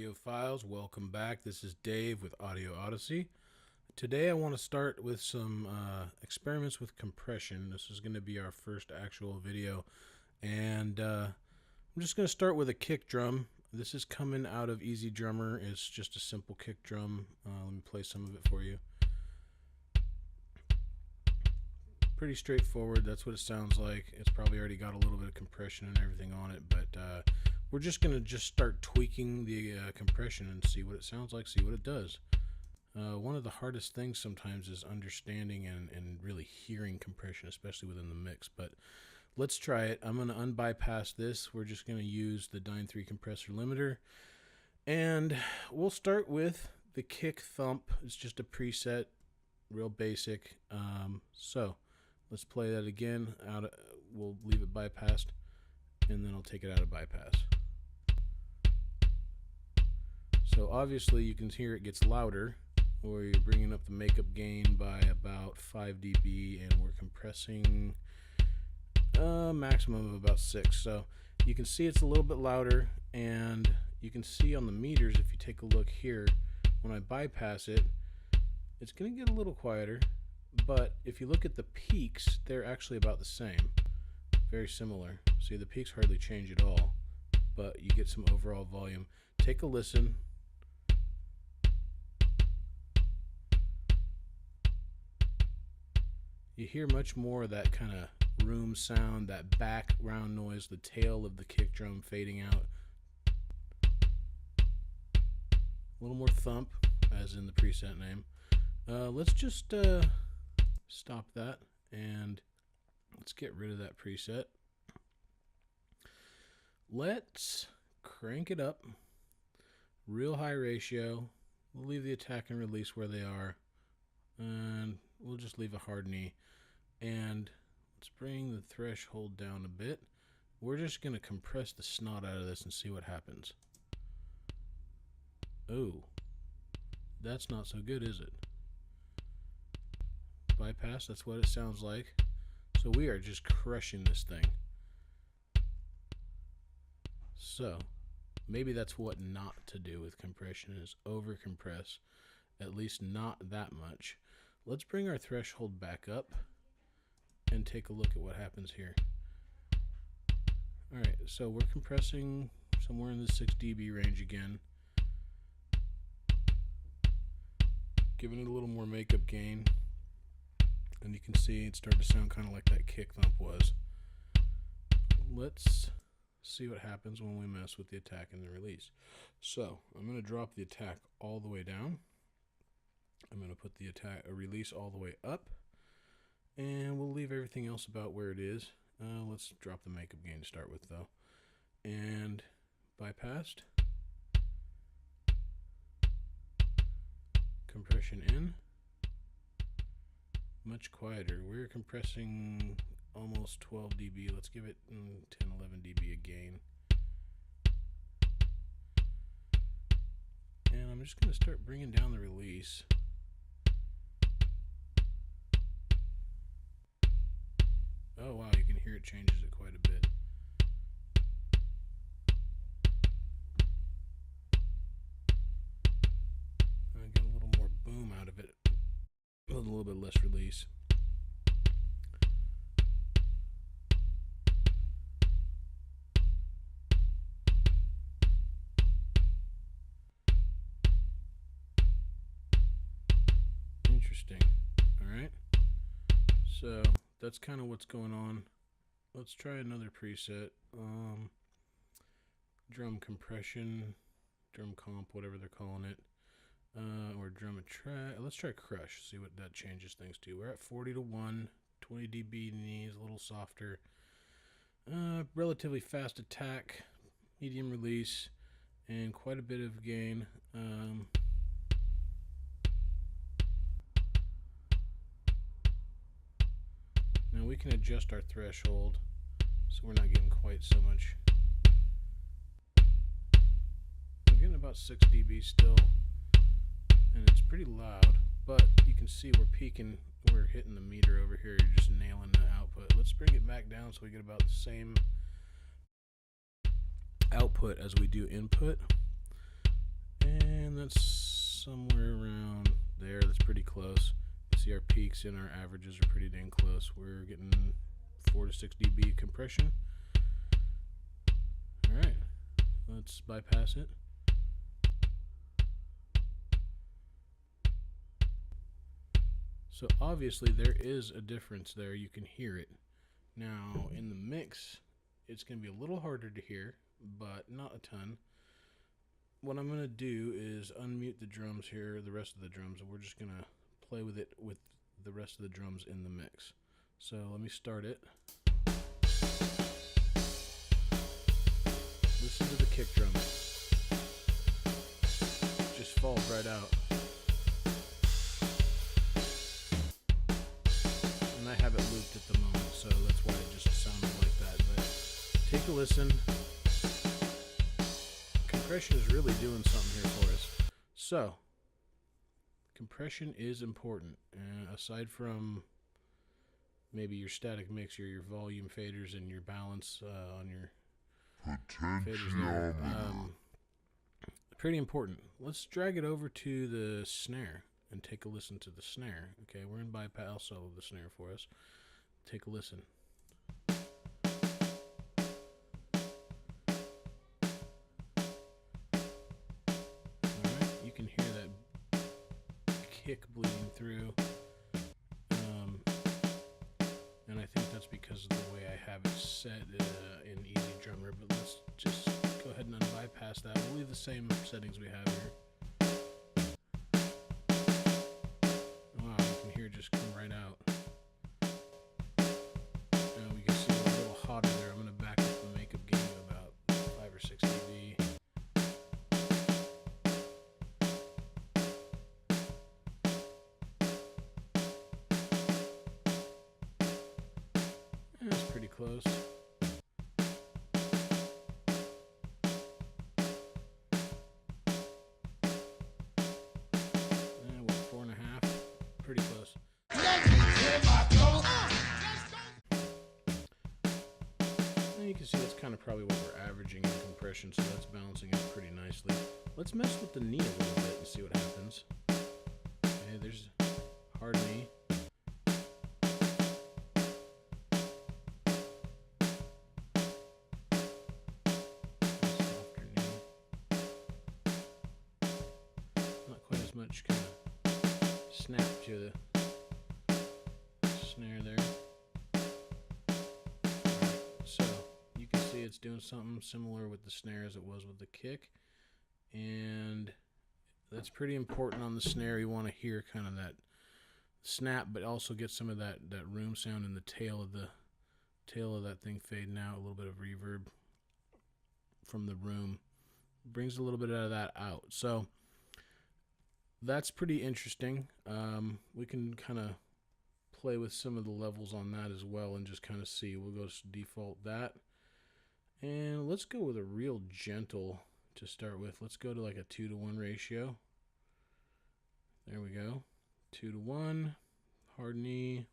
Audiophiles, welcome back. This is Dave with Audio Odyssey. Today I want to start with some experiments with compression. This is going to be our first actual video, and I'm just going to start with a kick drum. This is coming out of Easy Drummer. It's just a simple kick drum. Let me play some of it for you. Pretty straightforward. That's what it sounds like. It's probably already got a little bit of compression and everything on it, but we're just going to start tweaking the compression and see what it sounds like, see what it does. One of the hardest things sometimes is understanding and really hearing compression, especially within the mix. But let's try it. I'm going to unbypass this. We're just going to use the Dyne 3 compressor limiter. And we'll start with the kick thump. It's just a preset, real basic. So let's play that again. We'll leave it bypassed, and then I'll take it out of bypass. So obviously you can hear it gets louder, or you're bringing up the makeup gain by about 5 dB, and we're compressing a maximum of about 6. So you can see it's a little bit louder, and you can see on the meters, if you take a look here, when I bypass it, it's going to get a little quieter, but if you look at the peaks, they're actually about the same. Very similar. See, the peaks hardly change at all, but you get some overall volume. Take a listen. You hear much more of that kind of room sound, that background noise, the tail of the kick drum fading out. A little more thump, as in the preset name. Let's just stop that, and let's get rid of that preset. Let's crank it up, real high ratio. We'll leave the attack and release where they are, and we'll just leave a hard knee. And let's bring the threshold down a bit. We're just going to compress the snot out of this and see what happens. Oh, that's not so good, is it? Bypass, that's what it sounds like. So we are just crushing this thing. So maybe that's what not to do with compression, is over compress, at least not that much. Let's bring our threshold back up and take a look at what happens here. Alright, so we're compressing somewhere in the 6 dB range again, giving it a little more makeup gain, and you can see it's starting to sound kind of like that kick thump was. Let's see what happens when we mess with the attack and the release. So I'm going to drop the attack all the way down. I'm going to put the release all the way up, and we'll leave everything else about where it is. Let's drop the makeup gain to start with, though, and bypassed. Compression in. Much quieter. We're compressing almost 12 dB. Let's give it 10, 11 dB a gain. And I'm just going to start bringing down the release. Oh wow, you can hear it changes it quite a bit. I get a little more boom out of it, a little bit less release. Interesting. Alright, so that's kind of what's going on. Let's try another preset. Drum compression, drum comp, whatever they're calling it, or drum track. Let's try crush, see what that changes things to. We're at 40 to 1, 20 dB knees, a little softer, relatively fast attack, medium release, and quite a bit of gain. Now we can adjust our threshold so we're not getting quite so much. We're getting about 6 dB still, and it's pretty loud, but you can see we're peaking, we're hitting the meter over here. You're just nailing the output. Let's bring it back down so we get about the same output as we do input. And that's somewhere around there. That's pretty close. You see our peaks and our averages are pretty dang close. We're getting 4 to 6 dB compression. Alright, let's bypass it. So obviously there is a difference there. You can hear it. Now in the mix, it's going to be a little harder to hear, but not a ton. What I'm going to do is unmute the drums here, the rest of the drums, and we're just going to play with it with the rest of the drums in the mix. So let me start it. Listen to the kick drum. Just falls right out. And I have it looped at the moment, so that's why it just sounded like that. But take a listen. Compression is really doing something here for us. So, compression is important. Aside from maybe your static mix or your volume faders and your balance on your faders there, pretty important. Let's drag it over to the snare and take a listen to the snare. Okay, we're in bypass solo of the snare for us. Take a listen. You can hear that kick bleeding through, and I think that's because of the way I have it set in Easy Drummer. But let's just go ahead and unbypass that. We'll leave the same settings we have here. Wow, you can hear it just come right out. And we can see it's a little hotter there. I'm going to back up the makeup gain to about 5 or 6 dB. That's pretty close. What, 4.5? Pretty close. And you can see that's kind of probably what we're averaging in compression, so that's balancing out pretty nicely. Let's mess with the knee a little bit and see what happens. Okay, there's hard knee. Much kind of snap to the snare there. Right, so you can see it's doing something similar with the snare as it was with the kick, and that's pretty important on the snare. You want to hear kind of that snap, but also get some of that room sound in the tail of that thing fading out. A little bit of reverb from the room brings a little bit of that out. So that's pretty interesting. We can kind of play with some of the levels on that as well and just kind of see. We'll go to default that. And let's go with a real gentle to start with. Let's go to like a 2-to-1 ratio. There we go. 2-to-1. Hard knee.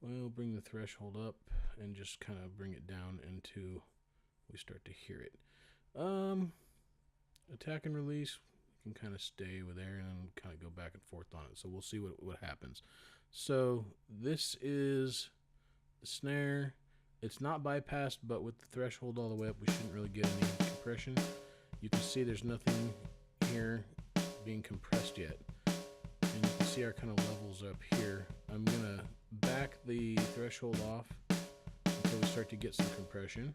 We'll bring the threshold up and just kind of bring it down until we start to hear it. Attack and release. Can kind of stay with there and kind of go back and forth on it. So we'll see what happens. So this is the snare. It's not bypassed, but with the threshold all the way up, we shouldn't really get any compression. You can see there's nothing here being compressed yet. And you can see our kind of levels up here. I'm going to back the threshold off until we start to get some compression.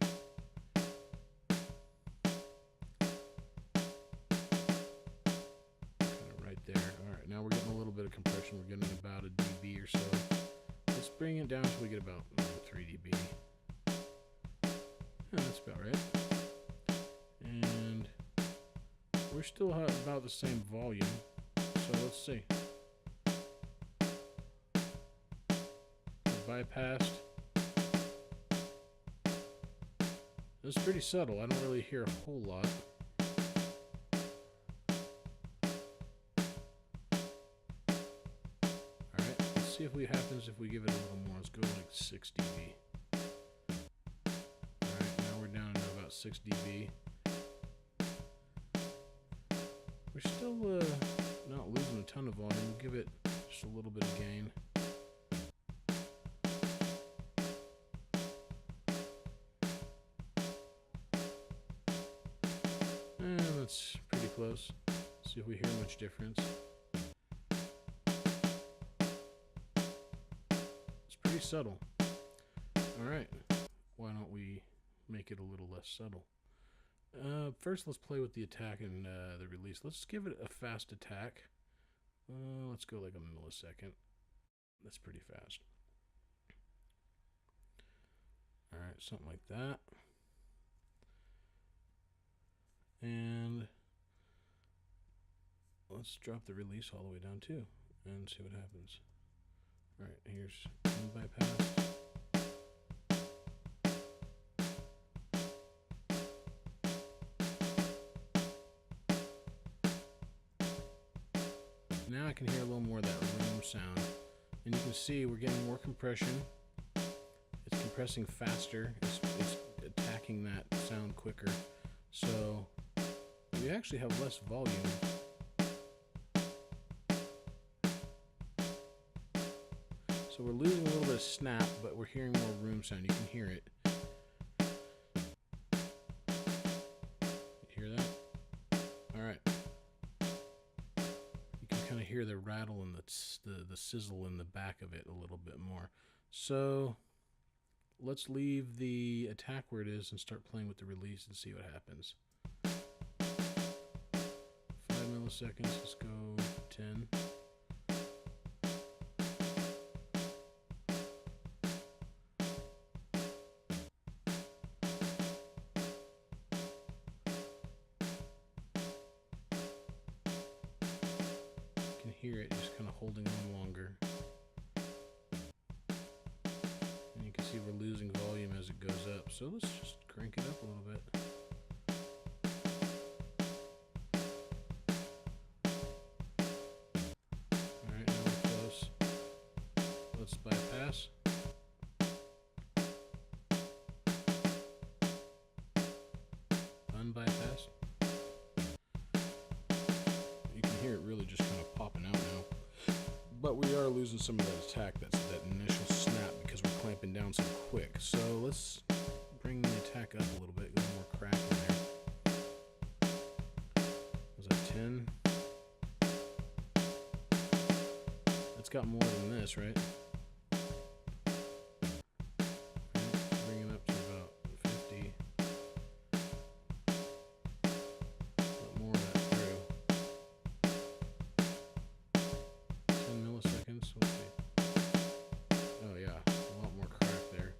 Now we're getting a little bit of compression. We're getting about a dB or so. Let's bring it down until we get about 3 dB. Yeah, that's about right. And we're still about the same volume. So let's see. Bypassed. It's pretty subtle. I don't really hear a whole lot. See if what happens if we give it a little more. Let's go like 6 dB. Alright, now we're down to about 6 dB. still not losing a ton of volume. We'll give it just a little bit of gain. And that's pretty close. See if we hear much difference. It's pretty subtle. Alright, why don't we make it a little less subtle? First, let's play with the attack and the release. Let's give it a fast attack. Let's go like a millisecond. That's pretty fast. Alright, something like that. And let's drop the release all the way down too and see what happens. Alright, here's bypass. Now I can hear a little more of that room sound. And you can see we're getting more compression. It's compressing faster. It's attacking that sound quicker. So we actually have less volume. So we're losing a little bit of snap, but we're hearing more room sound. You can hear it. You hear that? Alright. You can kind of hear the rattle and the sizzle in the back of it a little bit more. So let's leave the attack where it is and start playing with the release and see what happens. 5 milliseconds, let's go 10. You can hear it just kind of holding on longer. And you can see we're losing volume as it goes up. So let's just crank it up a little bit. Alright, now we're close. Let's bypass. Unbypass. You can hear it really just kind of popping out now. But we are losing some of that attack, that initial snap, because we're clamping down so quick. So let's bring the attack up a little bit, get a little more crack in there. Was that 10? That's got more than this, right? Bring it up to about 50. Put more of that through. 10 milliseconds. Let's see. Oh yeah, a lot more crack there.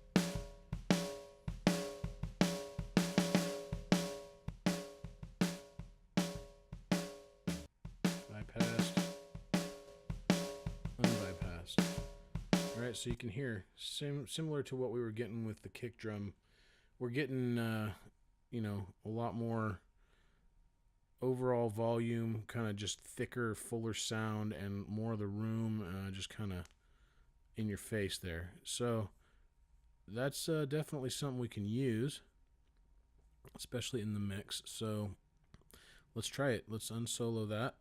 Bypassed. Unbypassed. Alright, so you can hear similar to what we were getting with the kick drum. We're getting you know, a lot more overall volume, kind of just thicker, fuller sound, and more of the room just kind of in your face there. So that's definitely something we can use, especially in the mix. So let's try it. Let's unsolo that.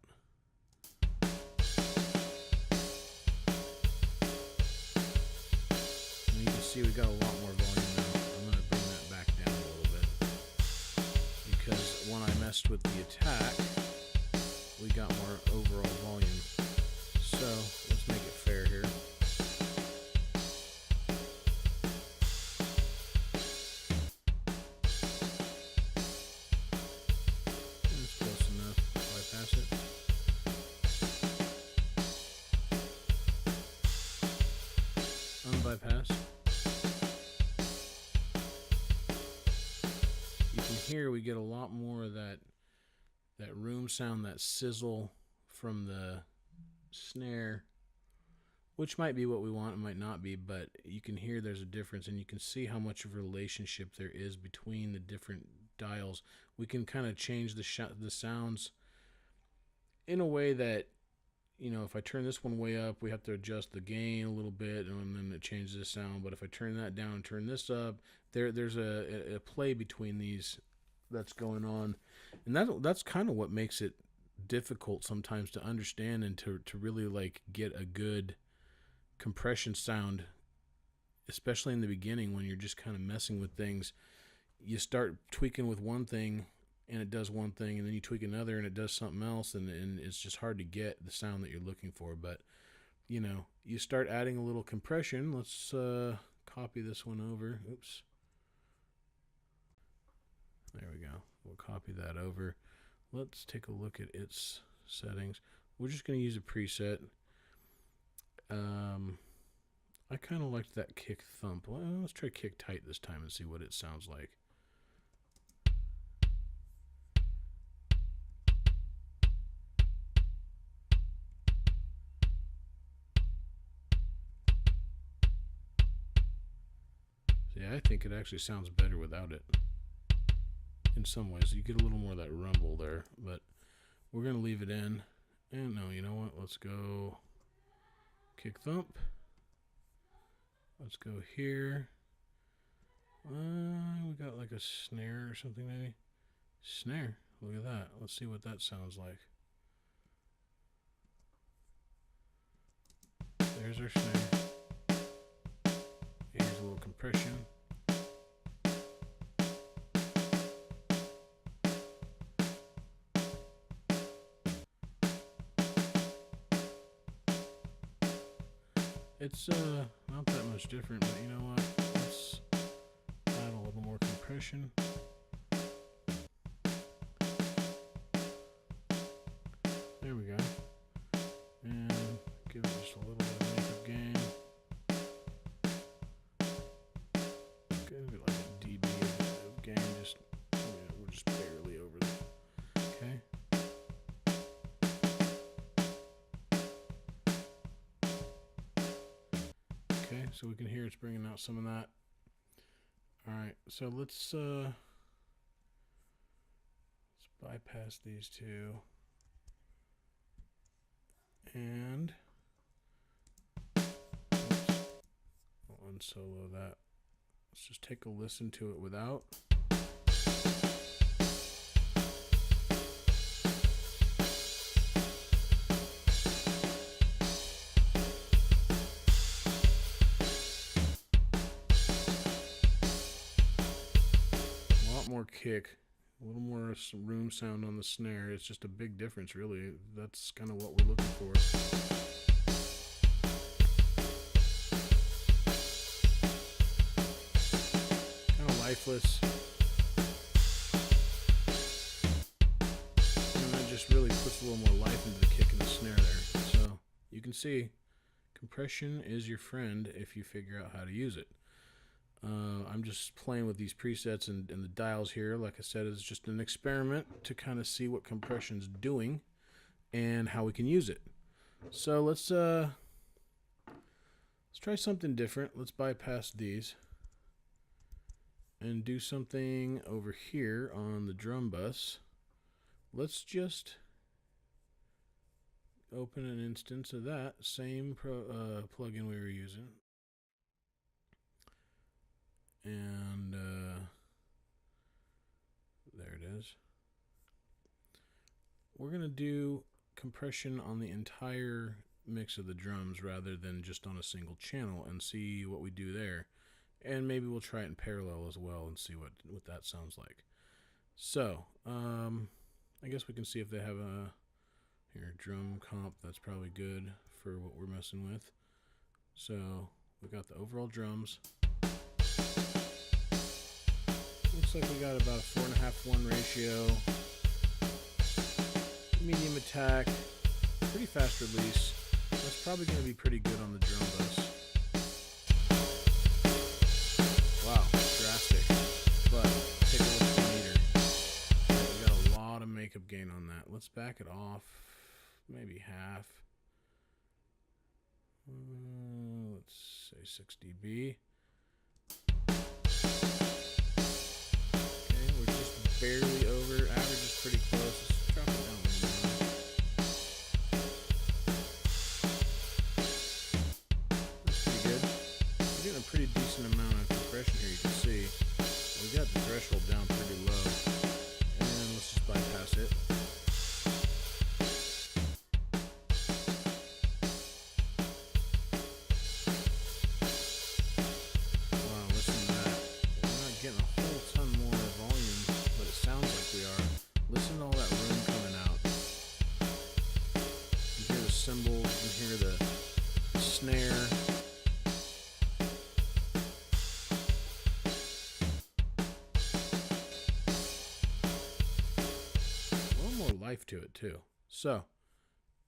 And you can see we got a lot more volume now. I'm going to bring that back down a little bit, because when I messed with the attack, we got more overall volume. So let's make it fair here. That's close enough. Bypass it. Unbypass. You can hear we get a lot more of that room sound, that sizzle from the snare, which might be what we want, it might not be, but you can hear there's a difference, and you can see how much of a relationship there is between the different dials. We can kind of change the sounds in a way that, you know, if I turn this one way up, we have to adjust the gain a little bit, and then it changes the sound. But if I turn that down and turn this up, there's a play between these that's going on, and that's kind of what makes it difficult sometimes to understand and to really like get a good compression sound, especially in the beginning when you're just kind of messing with things. You start tweaking with one thing and it does one thing, and then you tweak another and it does something else, and it's just hard to get the sound that you're looking for. But you know, you start adding a little compression. Let's copy this one over. Oops. There we go. We'll copy that over. Let's take a look at its settings. We're just going to use a preset. I kind of liked that kick thump. Well, let's try kick tight this time and see what it sounds like. Yeah, I think it actually sounds better without it. In some ways, you get a little more of that rumble there, but we're going to leave it in. And no, you know what? Let's go kick thump. Let's go here. We got like a snare or something maybe. Snare. Look at that. Let's see what that sounds like. There's our snare. Here's a little compression. It's not that much different, but you know what? Let's add a little more compression. There we go. And give it just a little bit of makeup gain. Give it like a dB of gain, just we're just barely over there. Okay. Okay, so we can hear it's bringing out some of that. All right, so let's bypass these two and I'll unsolo that. Let's just take a listen to it without. More kick, a little more room sound on the snare. It's just a big difference, really. That's kind of what we're looking for. Kind of lifeless, and that just really puts a little more life into the kick and the snare there. So you can see compression is your friend if you figure out how to use it. I'm just playing with these presets and the dials here. Like I said, it's just an experiment to kind of see what compression's doing and how we can use it. So let's try something different. Let's bypass these and do something over here on the drum bus. Let's just open an instance of that same plugin we were using. And there it is. We're going to do compression on the entire mix of the drums rather than just on a single channel and see what we do there. And maybe we'll try it in parallel as well and see what that sounds like. So, I guess we can see if they have a drum comp. That's probably good for what we're messing with. So, we got the overall drums. Looks like we got about a 4.5:1 ratio. Medium attack, pretty fast release. That's probably going to be pretty good on the drum bus. Wow, drastic. But take a look at the meter. We got a lot of makeup gain on that. Let's back it off, maybe half. Let's say 6 dB. Barely over, average is pretty close. Let's drop it down a little more. That's pretty good. We're getting a pretty decent amount of compression here, you can see. We got the threshold down pretty low. And let's just bypass it. cymbals, you can hear the snare. A little more life to it too. So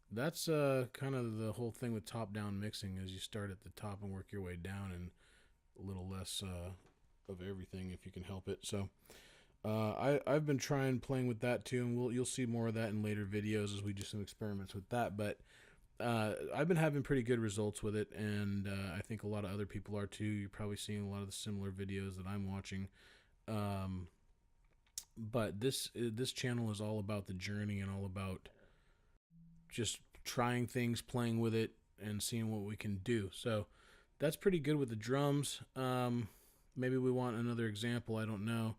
that's kind of the whole thing with top-down mixing, is you start at the top and work your way down, and a little less of everything if you can help it. So I've been playing with that too, and you'll see more of that in later videos as we do some experiments with that. But I've been having pretty good results with it, and I think a lot of other people are too. You're probably seeing a lot of the similar videos that I'm watching. But this channel is all about the journey and all about just trying things, playing with it, and seeing what we can do. So that's pretty good with the drums. Maybe we want another example. I don't know.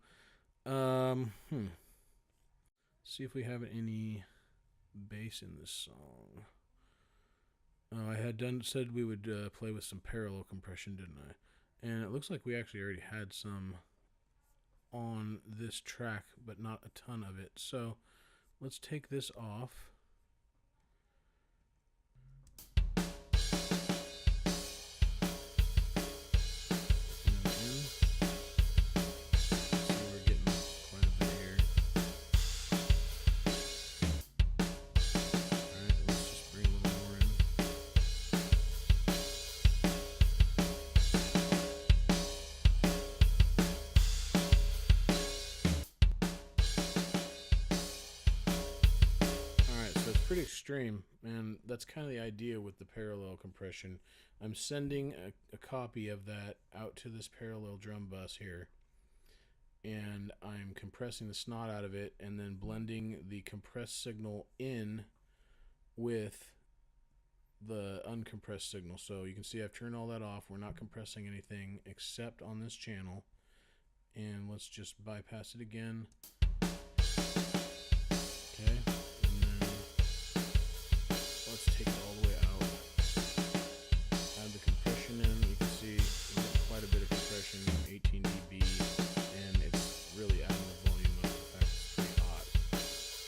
See if we have any bass in this song. I had said we would play with some parallel compression, didn't I? And it looks like we actually already had some on this track, but not a ton of it. So let's take this off. Pretty extreme, and that's kind of the idea with the parallel compression. I'm sending a copy of that out to this parallel drum bus here, and I'm compressing the snot out of it and then blending the compressed signal in with the uncompressed signal. So you can see I've turned all that off. We're not compressing anything except on this channel, and let's just bypass it again. Okay. Take it all the way out, add the compression in. You can see we get quite a bit of compression, 18 dB, and it's really adding the volume up. In fact, it's pretty hot. It's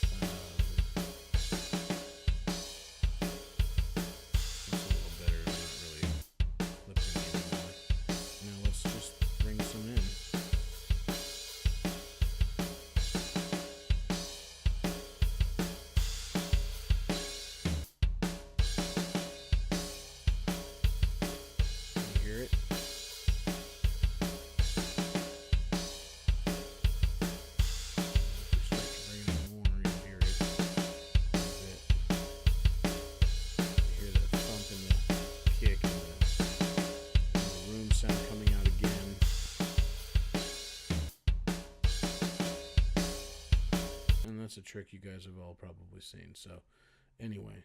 a little better, not really clipping anymore. Now let's just bring some in. That's a trick you guys have all probably seen. So anyway,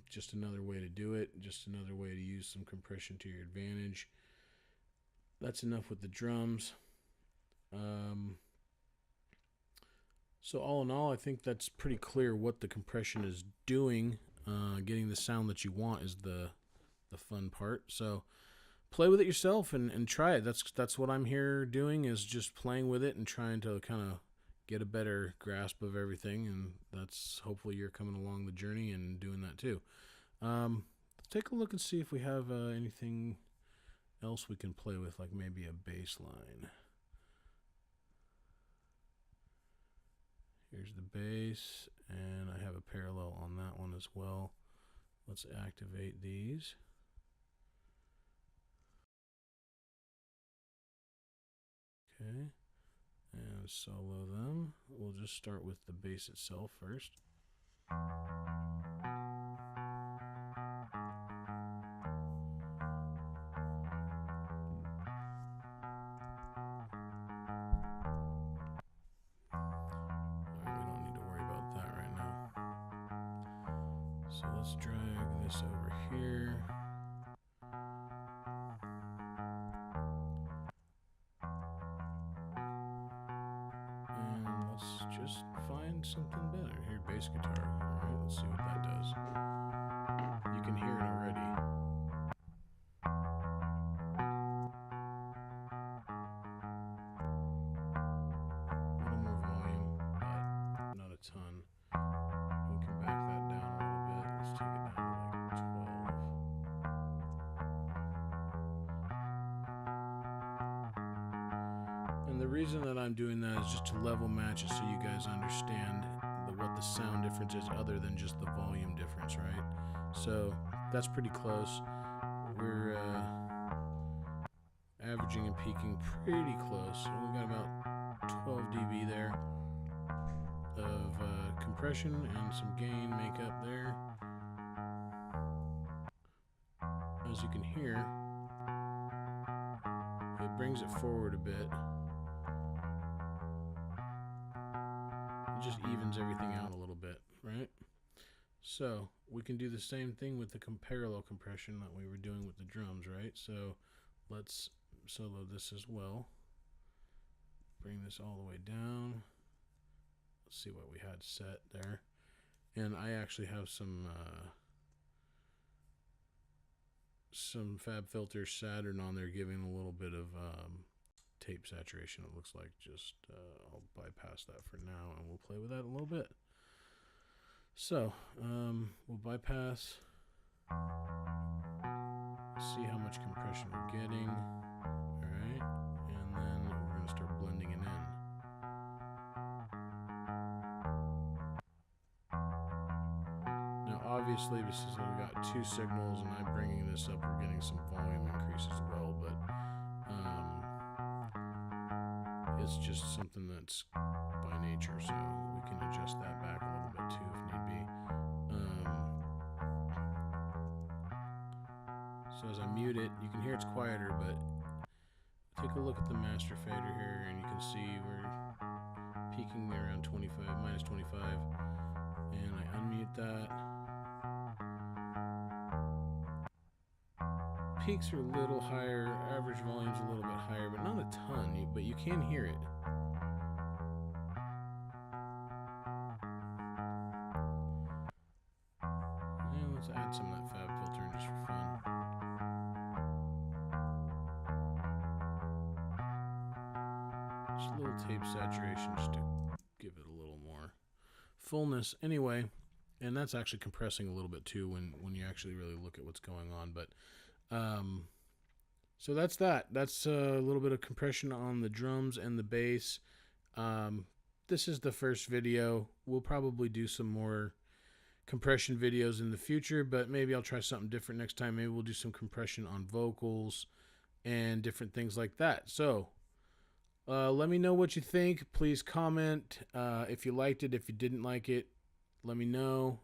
just another way to do it, just another way to use some compression to your advantage. That's enough with the drums. So all in all, I think that's pretty clear what the compression is doing. Getting the sound that you want is the fun part. So play with it yourself and try it. That's what I'm here doing, is just playing with it and trying to kind of get a better grasp of everything, and that's hopefully you're coming along the journey and doing that too. Let's take a look and see if we have anything else we can play with, like maybe a bass line. Here's the bass, and I have a parallel on that one as well. Let's activate these. Okay. And solo them. We'll just start with the bass itself first. So let's drag this over here. And let's just find something better. Here, bass guitar. Alright, let's see what that does. You can hear it already. A little more volume, but not a ton. We can back that down a little bit. Let's take it down to like the reason that I'm doing that is just to level match it so you guys understand what the sound difference is other than just the volume difference, right? So that's pretty close. We're averaging and peaking pretty close. So we got about 12 dB there of compression and some gain make up there. As you can hear, it brings it forward a bit. It just evens everything out a little bit, right? So we can do the same thing with the parallel compression that we were doing with the drums, right? So let's solo this as well. Bring this all the way down. Let's see what we had set there. And I actually have some FabFilter Saturn on there, giving a little bit of tape saturation. It looks like just I'll bypass that for now, and we'll play with that a little bit. So we'll bypass, see how much compression we're getting. All right, and then we're going to start blending it in. Now obviously, this is we got two signals, and I'm bringing this up, we're getting some volume increase as well, but it's just something that's by nature, so we can adjust that back a little bit too if need be. So as I mute it, you can hear it's quieter, but take a look at the master fader here, and you can see we're peaking around 25, minus 25, and I unmute that. Peaks are a little higher, average volume's a little bit higher, but not a ton, but you can hear it. And let's add some of that fab filter in just for fun. Just a little tape saturation just to give it a little more fullness. Anyway, and that's actually compressing a little bit too when you actually really look at what's going on, but so that's that. That's a little bit of compression on the drums and the bass. This is the first video. We'll probably do some more compression videos in the future, but maybe I'll try something different next time. Maybe we'll do some compression on vocals and different things like that. So let me know what you think. Please comment if you liked it. If you didn't like it, let me know.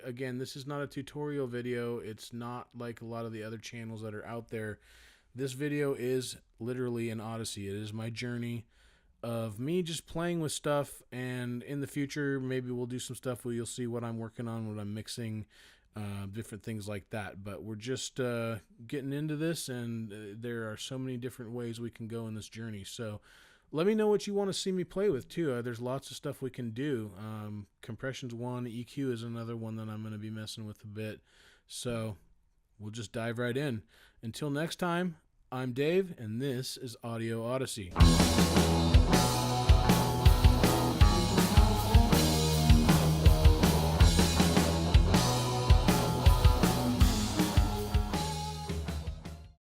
Again, this is not a tutorial video. It's not like a lot of the other channels that are out there. This video is literally an Odyssey. It is my journey of me just playing with stuff, and in the future maybe we'll do some stuff where you'll see what I'm working on, what I'm mixing, different things like that. But we're just getting into this, and there are so many different ways we can go in this journey. So let me know what you want to see me play with too. There's lots of stuff we can do. Compression's one, EQ is another one that I'm going to be messing with a bit. So we'll just dive right in. Until next time, I'm Dave, and this is Audio Odyssey.